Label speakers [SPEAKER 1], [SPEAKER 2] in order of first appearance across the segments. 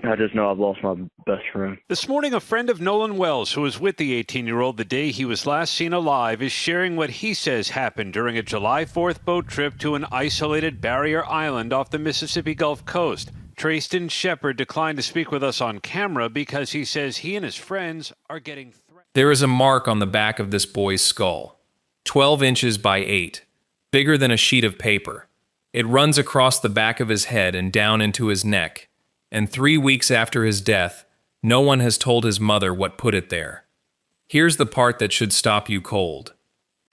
[SPEAKER 1] I just know I've lost my best friend.
[SPEAKER 2] This morning, a friend of Nolan Wells, who was with the 18-year-old the day he was last seen alive, is sharing what he says happened during a July 4th boat trip to an isolated barrier island off the Mississippi Gulf Coast. Trayston Shepard declined to speak with us on camera because he says he and his friends are getting threatened.
[SPEAKER 3] There is a mark on the back of this boy's skull, 12 inches by 8, bigger than a sheet of paper. It runs across the back of his head and down into his neck. And 3 weeks after his death, no one has told his mother what put it there. Here's the part that should stop you cold.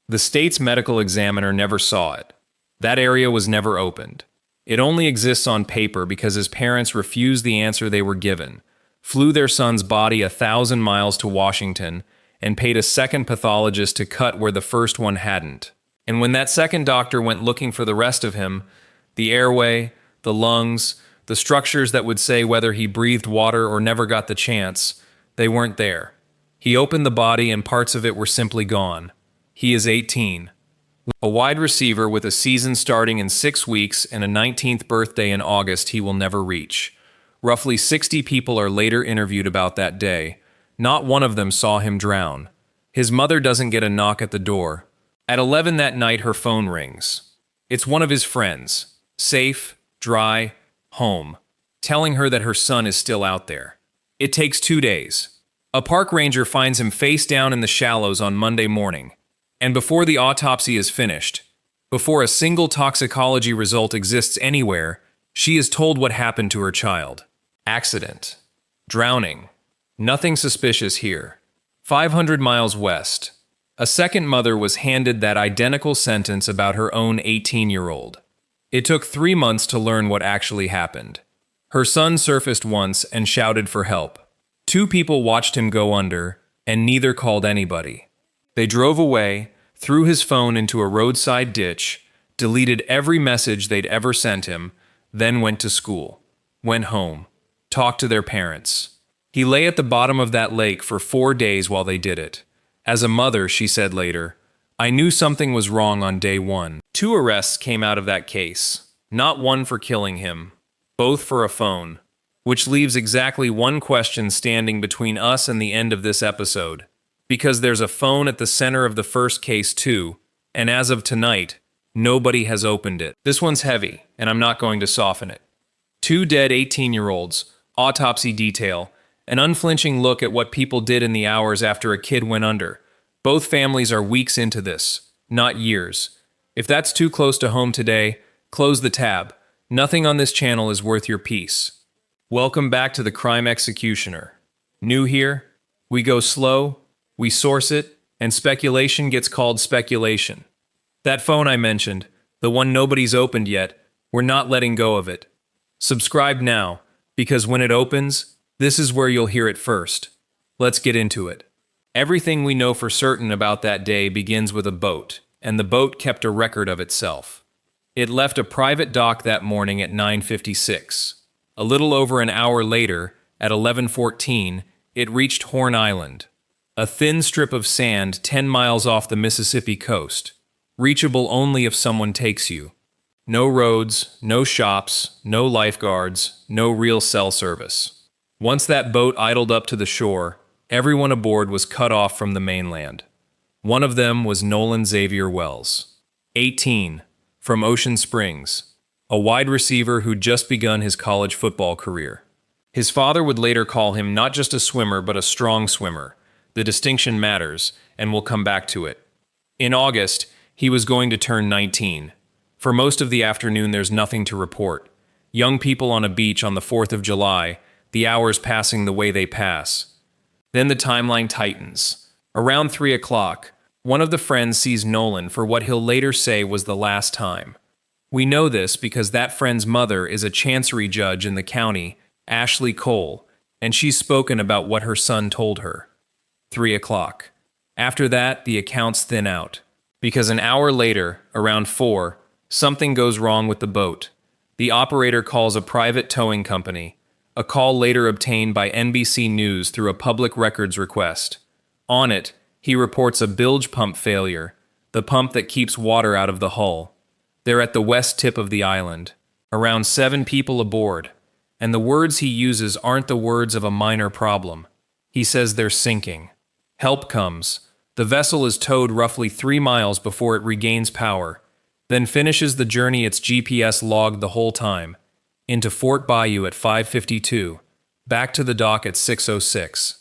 [SPEAKER 3] The state's medical examiner never saw it. That area was never opened. It only exists on paper because his parents refused the answer they were given, flew their son's body 1,000 miles to Washington, and paid a second pathologist to cut where the first one hadn't. And when that second doctor went looking for the rest of him, the airway, the lungs, the structures that would say whether he breathed water or never got the chance, they weren't there. He opened the body and parts of it were simply gone. He is 18. A wide receiver with a season starting in 6 weeks and a 19th birthday in August he will never reach. Roughly 60 people are later interviewed about that day. Not one of them saw him drown. His mother doesn't get a knock at the door. At 11 that night, her phone rings. It's one of his friends. Safe, dry, home, telling her that her son is still out there. It takes 2 days. A park ranger finds him face down in the shallows on Monday morning. And before the autopsy is finished, before a single toxicology result exists anywhere, she is told what happened to her child. Accident. Drowning. Nothing suspicious here. 500 miles west, a second mother was handed that identical sentence about her own 18-year-old. It took 3 months to learn what actually happened. Her son surfaced once and shouted for help. 2 people watched him go under, and neither called anybody. They drove away, threw his phone into a roadside ditch, deleted every message they'd ever sent him, then went to school, went home, talked to their parents. He lay at the bottom of that lake for 4 days while they did it. As a mother, she said later, I knew something was wrong on day 1. 2 arrests came out of that case, not one for killing him, both for a phone, which leaves exactly one question standing between us and the end of this episode, because there's a phone at the center of the first case too, and as of tonight, nobody has opened it. This one's heavy, and I'm not going to soften it. 2 dead 18-year-olds, autopsy detail, an unflinching look at what people did in the hours after a kid went under. Both families are weeks into this, not years. If that's too close to home today, close the tab. Nothing on this channel is worth your peace. Welcome back to the Crime Executioner. New here? We go slow, we source it, and speculation gets called speculation. That phone I mentioned, the one nobody's opened yet, we're not letting go of it. Subscribe now, because when it opens, this is where you'll hear it first. Let's get into it. Everything we know for certain about that day begins with a boat, and the boat kept a record of itself. It left a private dock that morning at 9:56. A little over an hour later, at 11:14, it reached Horn Island, a thin strip of sand 10 miles off the Mississippi coast, reachable only if someone takes you. No roads, no shops, no lifeguards, no real cell service. Once that boat idled up to the shore, everyone aboard was cut off from the mainland. One of them was Nolan Xavier Wells, 18, from Ocean Springs, a wide receiver who'd just begun his college football career. His father would later call him not just a swimmer, but a strong swimmer. The distinction matters, and we'll come back to it. In August, he was going to turn 19. For most of the afternoon, there's nothing to report. Young people on a beach on the 4th of July, the hours passing the way they pass. Then the timeline tightens. Around 3 o'clock, one of the friends sees Nolan for what he'll later say was the last time. We know this because that friend's mother is a chancery judge in the county, Ashley Cole, and she's spoken about what her son told her. 3 o'clock. After that, the accounts thin out. Because an hour later, around 4, something goes wrong with the boat. The operator calls a private towing company, a call later obtained by NBC News through a public records request. On it, he reports a bilge pump failure, the pump that keeps water out of the hull. They're at the west tip of the island. Around 7 people aboard. And the words he uses aren't the words of a minor problem. He says they're sinking. Help comes. The vessel is towed roughly 3 miles before it regains power, then finishes the journey its GPS logged the whole time, into Fort Bayou at 5:52, back to the dock at 6:06.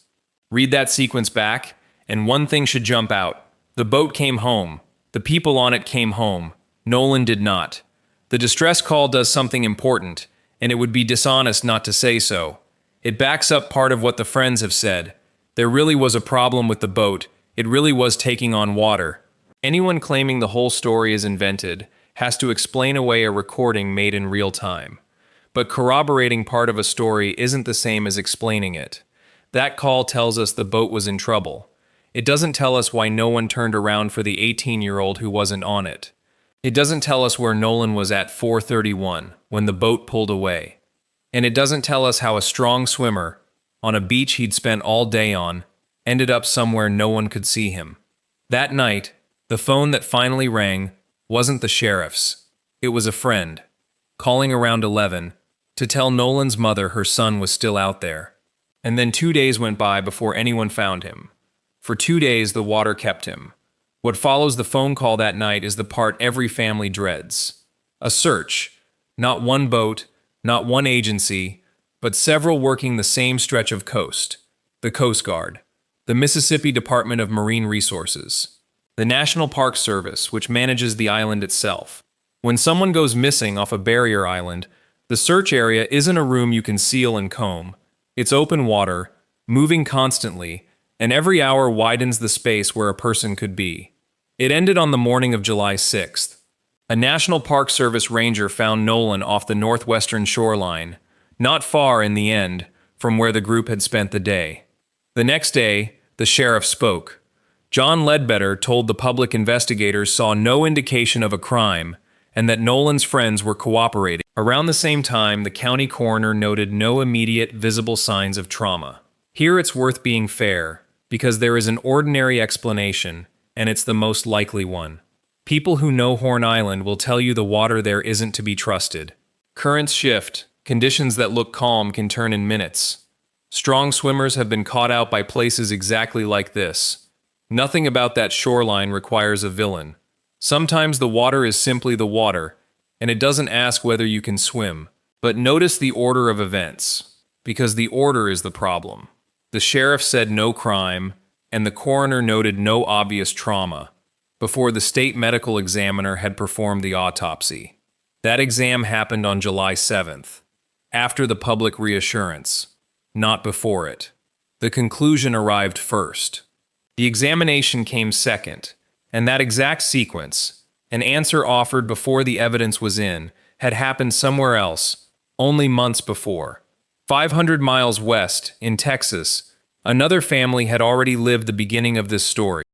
[SPEAKER 3] Read that sequence back, and one thing should jump out. The boat came home. The people on it came home. Nolan did not. The distress call does something important, and it would be dishonest not to say so. It backs up part of what the friends have said. There really was a problem with the boat. It really was taking on water. Anyone claiming the whole story is invented has to explain away a recording made in real time. But corroborating part of a story isn't the same as explaining it. That call tells us the boat was in trouble. It doesn't tell us why no one turned around for the 18-year-old who wasn't on it. It doesn't tell us where Nolan was at 4:31 when the boat pulled away. And it doesn't tell us how a strong swimmer, on a beach he'd spent all day on, ended up somewhere no one could see him. That night, the phone that finally rang wasn't the sheriff's. It was a friend, calling around 11 to tell Nolan's mother her son was still out there. And then 2 days went by before anyone found him. For 2 days, the water kept him. What follows the phone call that night is the part every family dreads. A search. Not one boat, not one agency, but several working the same stretch of coast. The Coast Guard, the Mississippi Department of Marine Resources, the National Park Service, which manages the island itself. When someone goes missing off a barrier island, the search area isn't a room you can seal and comb. It's open water, moving constantly, and every hour widens the space where a person could be. It ended on the morning of July 6th. A National Park Service ranger found Nolan off the northwestern shoreline, not far in the end from where the group had spent the day. The next day, the sheriff spoke. John Ledbetter told the public investigators saw no indication of a crime and that Nolan's friends were cooperating. Around the same time, the county coroner noted no immediate visible signs of trauma. Here it's worth being fair, because there is an ordinary explanation, and it's the most likely one. People who know Horn Island will tell you the water there isn't to be trusted. Currents shift. Conditions that look calm can turn in minutes. Strong swimmers have been caught out by places exactly like this. Nothing about that shoreline requires a villain. Sometimes the water is simply the water, and it doesn't ask whether you can swim. But notice the order of events, because the order is the problem. The sheriff said no crime, and the coroner noted no obvious trauma, before the state medical examiner had performed the autopsy. That exam happened on July 7th, after the public reassurance, not before it. The conclusion arrived first. The examination came second, and that exact sequence, an answer offered before the evidence was in, had happened somewhere else, only months before. 500 miles west, in Texas, another family had already lived the beginning of this story.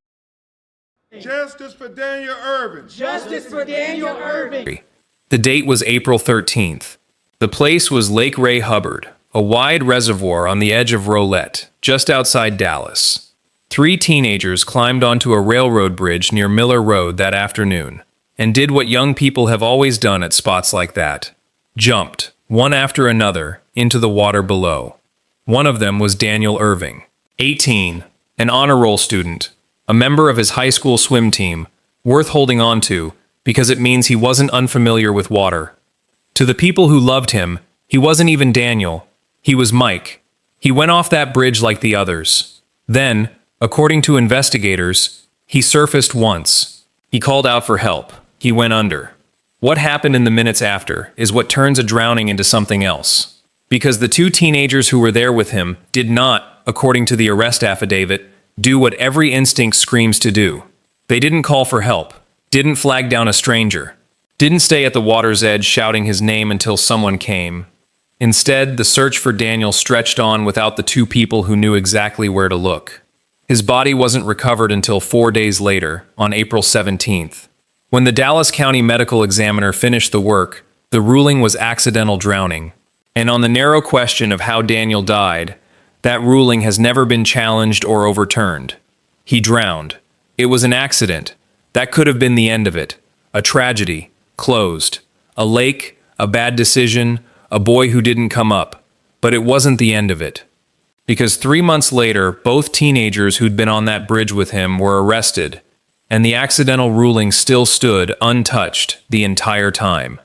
[SPEAKER 4] Justice for Daniel Erving.
[SPEAKER 5] Justice for Daniel Erving.
[SPEAKER 3] The date was April 13th. The place was Lake Ray Hubbard, a wide reservoir on the edge of Rolette, just outside Dallas. 3 teenagers climbed onto a railroad bridge near Miller Road that afternoon, and did what young people have always done at spots like that. Jumped, one after another, into the water below. One of them was Daniel Erving, 18, an honor roll student, a member of his high school swim team, worth holding on to because it means he wasn't unfamiliar with water. To the people who loved him, he wasn't even Daniel. He was Mike. He went off that bridge like the others. Then, according to investigators, he surfaced once. He called out for help. He went under. What happened in the minutes after is what turns a drowning into something else. Because the 2 teenagers who were there with him did not, according to the arrest affidavit, do what every instinct screams to do. They didn't call for help, didn't flag down a stranger, didn't stay at the water's edge shouting his name until someone came. Instead, the search for Daniel stretched on without the 2 people who knew exactly where to look. His body wasn't recovered until 4 days later, on April 17th. When the Dallas County Medical Examiner finished the work, the ruling was accidental drowning. And on the narrow question of how Daniel died, that ruling has never been challenged or overturned. He drowned. It was an accident. That could have been the end of it. A tragedy. Closed. A lake. A bad decision. a boy who didn't come up. But it wasn't the end of it. Because 3 months later, both teenagers who'd been on that bridge with him were arrested, and the accidental ruling still stood untouched the entire time.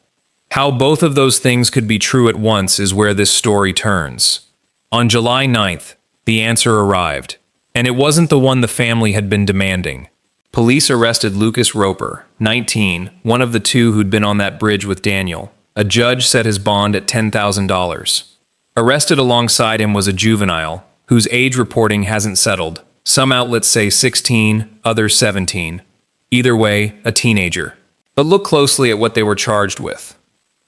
[SPEAKER 3] How both of those things could be true at once is where this story turns. On July 9th, the answer arrived, and it wasn't the one the family had been demanding. Police arrested Lucas Roper, 19, one of the two who'd been on that bridge with Daniel. A judge set his bond at $10,000. Arrested alongside him was a juvenile, whose age reporting hasn't settled. Some outlets say 16, others 17. Either way, a teenager. But look closely at what they were charged with.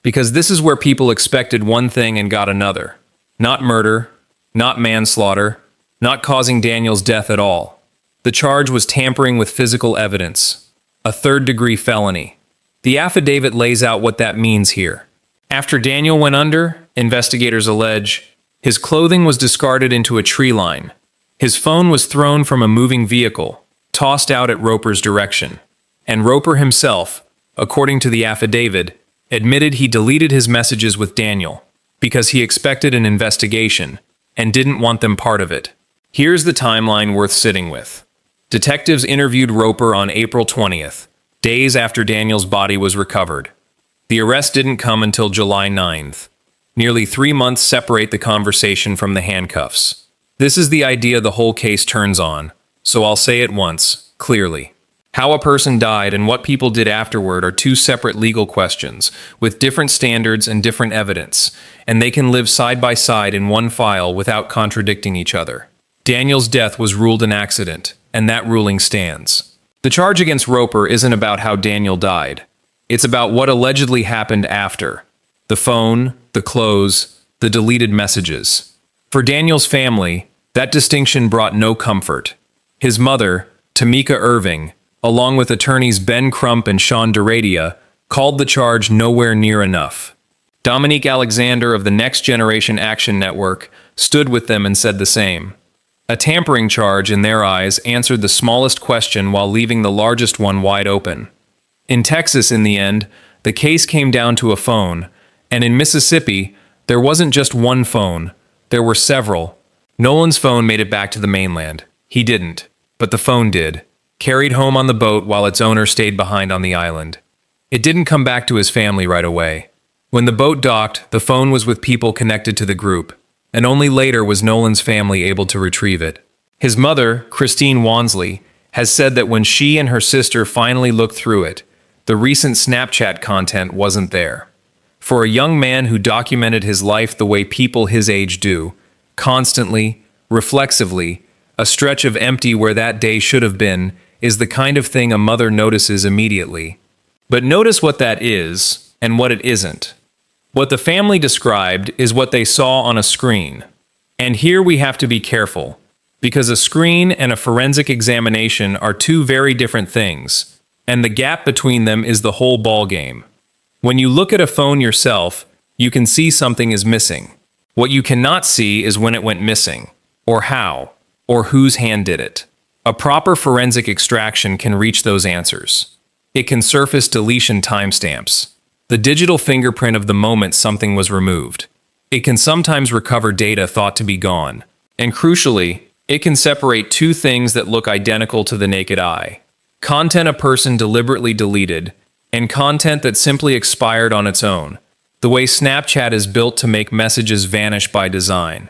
[SPEAKER 3] Because this is where people expected one thing and got another. Not murder, not manslaughter, not causing Daniel's death at all. The charge was tampering with physical evidence, a third-degree felony. The affidavit lays out what that means here. After Daniel went under, investigators allege, his clothing was discarded into a tree line. His phone was thrown from a moving vehicle, tossed out at Roper's direction. And Roper himself, according to the affidavit, admitted he deleted his messages with Daniel because he expected an investigation and didn't want them part of it. Here's the timeline worth sitting with. Detectives interviewed Roper on April 20th, days after Daniel's body was recovered. The arrest didn't come until July 9th. Nearly 3 months separate the conversation from the handcuffs. This is the idea the whole case turns on, so I'll say it once, clearly. How a person died and what people did afterward are two separate legal questions, with different standards and different evidence, and they can live side by side in one file without contradicting each other. Daniel's death was ruled an accident, and that ruling stands. The charge against Roper isn't about how Daniel died. It's about what allegedly happened after. The phone, the clothes, the deleted messages. For Daniel's family, that distinction brought no comfort. His mother, Tamika Erving, along with attorneys Ben Crump and Sean Deradia, called the charge nowhere near enough. Dominique Alexander of the Next Generation Action Network stood with them and said the same. A tampering charge, in their eyes, answered the smallest question while leaving the largest one wide open. In Texas, in the end, the case came down to a phone, and in Mississippi, there wasn't just one phone, there were several. Nolan's phone made it back to the mainland. He didn't, but the phone did, carried home on the boat while its owner stayed behind on the island. It didn't come back to his family right away. When the boat docked, the phone was with people connected to the group, and only later was Nolan's family able to retrieve it. His mother, Christine Wansley, has said that when she and her sister finally looked through it, the recent Snapchat content wasn't there. For a young man who documented his life the way people his age do, constantly, reflexively, a stretch of empty where that day should have been, is the kind of thing a mother notices immediately. But notice what that is and what it isn't. What the family described is what they saw on a screen. And here we have to be careful, because a screen and a forensic examination are two very different things, and the gap between them is the whole ballgame. When you look at a phone yourself, you can see something is missing. What you cannot see is when it went missing, or how, or whose hand did it. A proper forensic extraction can reach those answers. It can surface deletion timestamps, the digital fingerprint of the moment something was removed. It can sometimes recover data thought to be gone. And crucially, it can separate two things that look identical to the naked eye. Content a person deliberately deleted, and content that simply expired on its own, the way Snapchat is built to make messages vanish by design.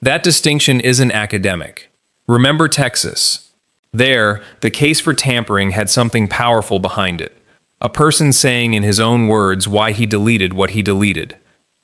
[SPEAKER 3] That distinction isn't academic. Remember Texas. There, the case for tampering had something powerful behind it. A person saying in his own words why he deleted what he deleted.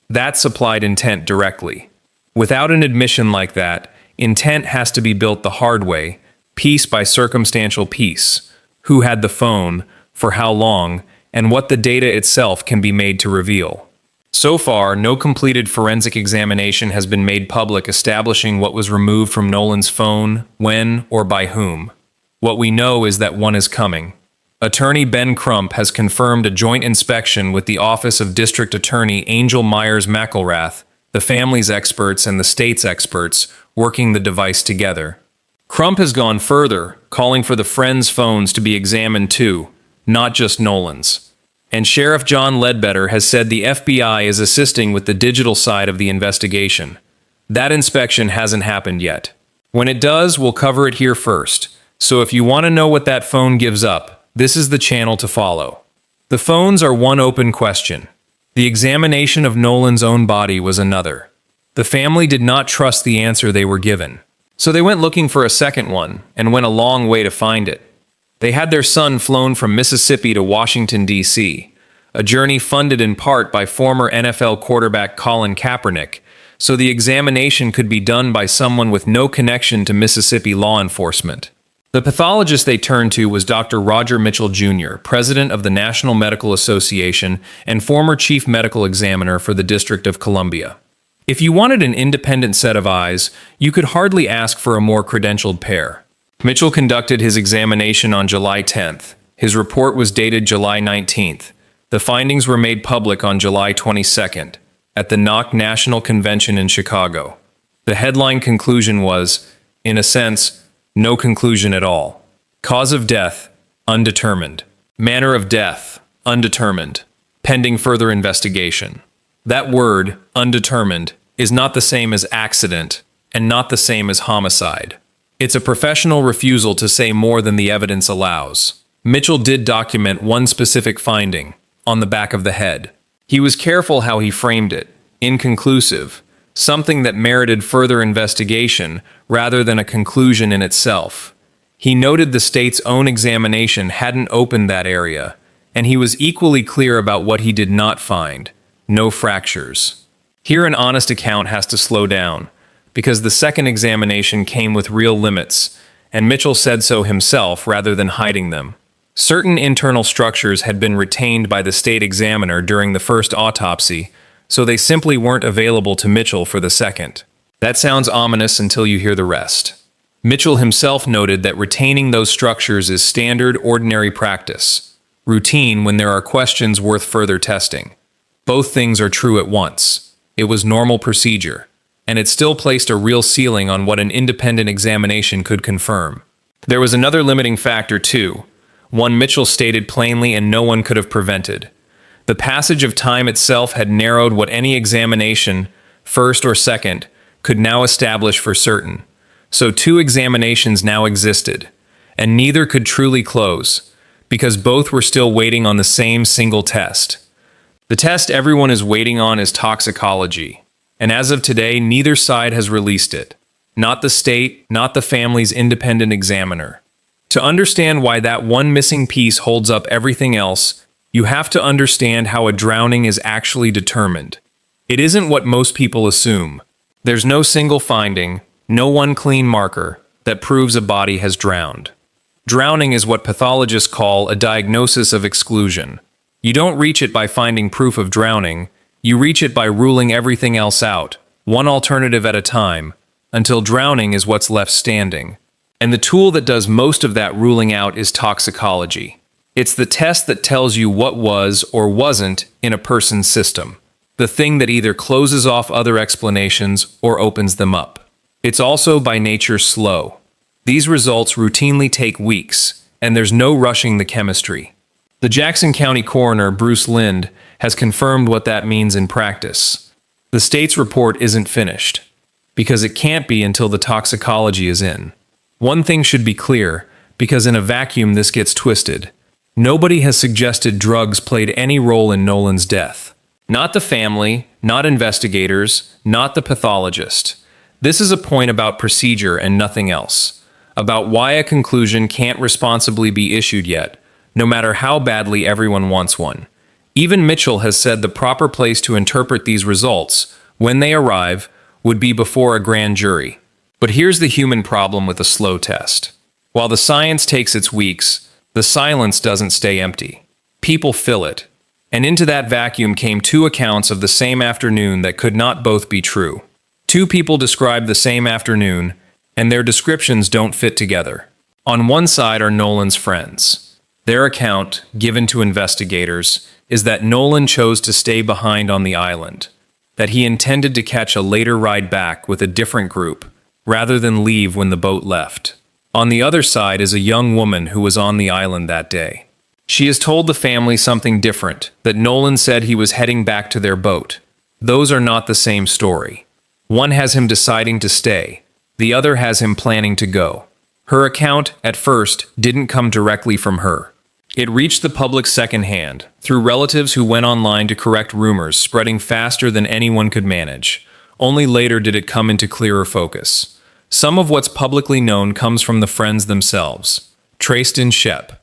[SPEAKER 3] That supplied intent directly. Without an admission like that, intent has to be built the hard way, piece by circumstantial piece. Who had the phone, for how long, and what the data itself can be made to reveal. So far, no completed forensic examination has been made public establishing what was removed from Nolan's phone, when, or by whom. What we know is that one is coming. Attorney Ben Crump has confirmed a joint inspection with the Office of District Attorney Angel Myers-McElrath, the family's experts and the state's experts, working the device together. Crump has gone further, calling for the friends' phones to be examined too, not just Nolan's. and Sheriff John Ledbetter has said the FBI is assisting with the digital side of the investigation. That inspection hasn't happened yet. When it does, we'll cover it here first. So if you want to know what that phone gives up, this is the channel to follow. The phones are one open question. The examination of Nolan's own body was another. The family did not trust the answer they were given. So they went looking for a second one and went a long way to find it. They had their son flown from Mississippi to Washington, D.C., a journey funded in part by former NFL quarterback Colin Kaepernick, so the examination could be done by someone with no connection to Mississippi law enforcement. The pathologist they turned to was Dr. Roger Mitchell Jr., president of the National Medical Association and former chief medical examiner for the District of Columbia. If you wanted an independent set of eyes, you could hardly ask for a more credentialed pair. Mitchell conducted his examination on July 10th. His report was dated July 19th. The findings were made public on July 22nd at the NOC National Convention in Chicago. The headline conclusion was, in a sense, no conclusion at all. Cause of death, undetermined. Manner of death, undetermined. Pending further investigation. That word, undetermined, is not the same as accident and not the same as homicide. It's a professional refusal to say more than the evidence allows. Mitchell did document one specific finding, on the back of the head. He was careful how he framed it, inconclusive, something that merited further investigation rather than a conclusion in itself. He noted the state's own examination hadn't opened that area, and he was equally clear about what he did not find: no fractures. Here an honest account has to slow down, because the second examination came with real limits, and Mitchell said so himself rather than hiding them. Certain internal structures had been retained by the state examiner during the first autopsy, so they simply weren't available to Mitchell for the second. That sounds ominous until you hear the rest. Mitchell himself noted that retaining those structures is standard, ordinary practice, routine when there are questions worth further testing. Both things are true at once. It was normal procedure, and it still placed a real ceiling on what an independent examination could confirm. There was another limiting factor too, one Mitchell stated plainly and no one could have prevented. The passage of time itself had narrowed what any examination, first or second, could now establish for certain. So two examinations now existed, and neither could truly close, because both were still waiting on the same single test. The test everyone is waiting on is toxicology, and as of today, neither side has released it. Not the state, not the family's independent examiner. To understand why that one missing piece holds up everything else, you have to understand how a drowning is actually determined. It isn't what most people assume. There's no single finding, no one clean marker, that proves a body has drowned. Drowning is what pathologists call a diagnosis of exclusion. You don't reach it by finding proof of drowning, you reach it by ruling everything else out, one alternative at a time, until drowning is what's left standing. And the tool that does most of that ruling out is toxicology. It's the test that tells you what was or wasn't in a person's system. The thing that either closes off other explanations or opens them up. It's also by nature slow. These results routinely take weeks, and there's no rushing the chemistry. The Jackson County coroner, Bruce Lind, has confirmed what that means in practice. The state's report isn't finished, because it can't be until the toxicology is in. One thing should be clear, because in a vacuum this gets twisted. Nobody has suggested drugs played any role in Nolan's death. Not the family, not investigators, not the pathologist. This is a point about procedure and nothing else. About why a conclusion can't responsibly be issued yet, no matter how badly everyone wants one. Even Mitchell has said the proper place to interpret these results, when they arrive, would be before a grand jury. But here's the human problem with a slow test. While the science takes its weeks, the silence doesn't stay empty. People fill it. And into that vacuum came two accounts of the same afternoon that could not both be true. Two people described the same afternoon, and their descriptions don't fit together. On one side are Nolan's friends. Their account, given to investigators, is that Nolan chose to stay behind on the island, that he intended to catch a later ride back with a different group, rather than leave when the boat left. On the other side is a young woman who was on the island that day. She has told the family something different, that Nolan said he was heading back to their boat. Those are not the same story. One has him deciding to stay, the other has him planning to go. Her account, at first, didn't come directly from her. It reached the public secondhand, through relatives who went online to correct rumors spreading faster than anyone could manage. Only later did it come into clearer focus. Some of what's publicly known comes from the friends themselves. Traced in Shep.